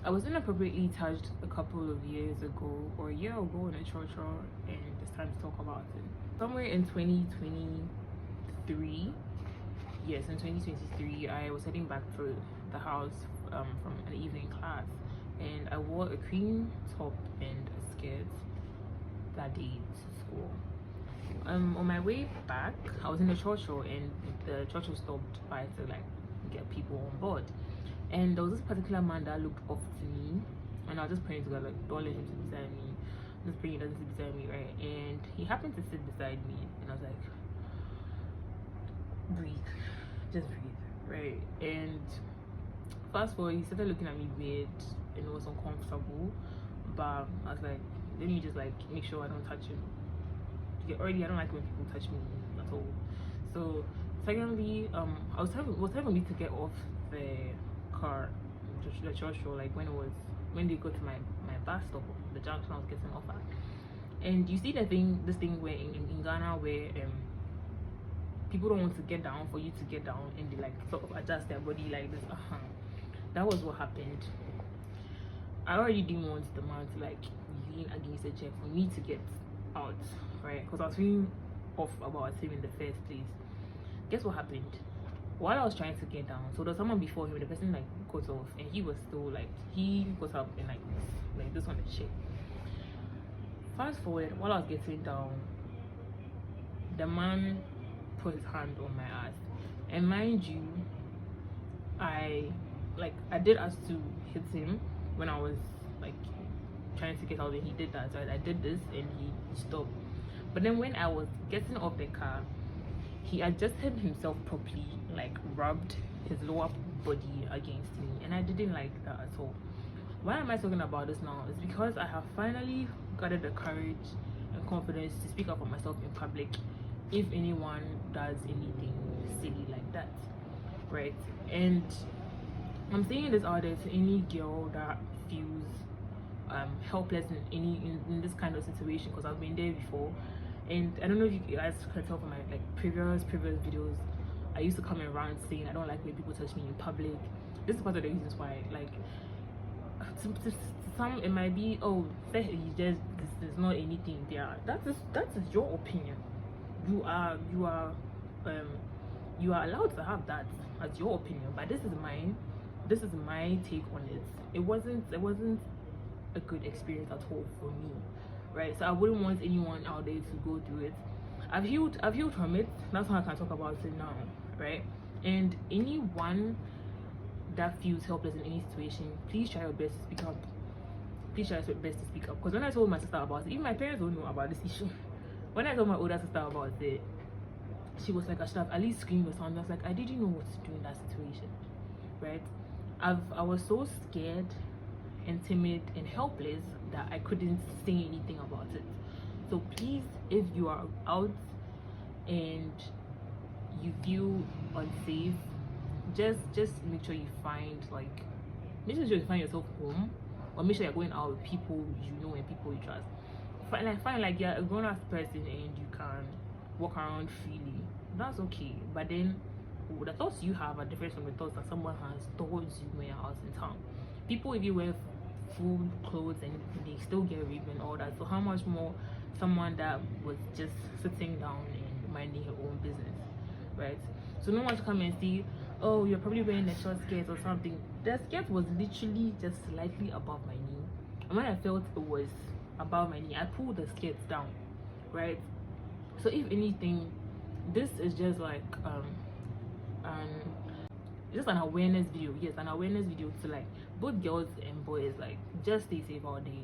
I was inappropriately touched a couple of years ago, or a year ago, in a church, and it's time to talk about it. Somewhere in 2023, yes, in 2023, I was heading back to the house from an evening class, and I wore a cream top and a skirt that day to school. On my way back, I was in the church show, and the church show stopped by to like get people on board. And there was this particular man that looked off to me, and I was just praying to God, like, don't let him sit beside me. Just praying he doesn't sit beside me, right? And he happened to sit beside me, and I was like, breathe, just breathe, right? And fast forward, he started looking at me weird, and it was uncomfortable. But I was like, let me just like make sure I don't touch him. Already, I don't like when people touch me at all. So secondly, I was time for me to get off the car, the church show, like when they go to my bus stop, the junction I was getting off at. And you see this thing where in Ghana, where people don't want to get down for you to get down, and they like sort of adjust their body like this. That was what happened. I already didn't want the man to like lean against the chair for me to get out, right? Because I was feeling off about him in the first place. Guess what happened? While I was trying to get down, so there's someone before him, the person like got off, and he was still like, he got up and like this on the chair. Fast forward, while I was getting down, the man put his hand on my ass, and mind you, I did ask to hit him when I was like trying to get out, and he did that. So I did this, and he stopped. But then when I was getting off the car, he adjusted himself properly, like rubbed his lower body against me, and I didn't like that at all. Why am I talking about this now? It's because I have finally gathered the courage and confidence to speak up for myself in public if anyone does anything silly like that, right? And I'm saying this out there to any girl that feels helpless in this kind of situation, because I've been there before. And I don't know if you guys can tell from my like previous videos, I used to come around saying I don't like when people touch me in public. This is part of the reasons why, like, to some it might be, oh, there's not anything there. That is your opinion. You are allowed to have that as your opinion, but this is mine. This is my take on it. It wasn't a good experience at all for me, right? So I wouldn't want anyone out there to go through it. I've healed from it. That's why I can talk about it now, right? And anyone that feels helpless in any situation, please try your best to speak up. Please try your best to speak up. Because when I told my sister about it, even my parents don't know about this issue. When I told my older sister about it, she was like, I should have at least screamed or something. I was like, I didn't know what to do in that situation, right? I was so scared and timid and helpless that I couldn't say anything about it. So please, if you are out and you feel unsafe, just make sure you find yourself home, or make sure you're going out with people you know and people you trust. Find like you're a grown-ass person and you can walk around freely. That's okay. But then the thoughts you have are different from the thoughts that someone has towards you when you're out in town. People, if you wear full clothes and they still get raped and all that, so how much more someone that was just sitting down and minding her own business, right? So no one to come and see, oh, you're probably wearing a short skirt or something. The skirt was literally just slightly above my knee, and when I felt it was above my knee, I pulled the skirt down, right? So if anything, this is just like just an awareness video. Yes, an awareness video to like both girls and boys, like, just stay safe all day.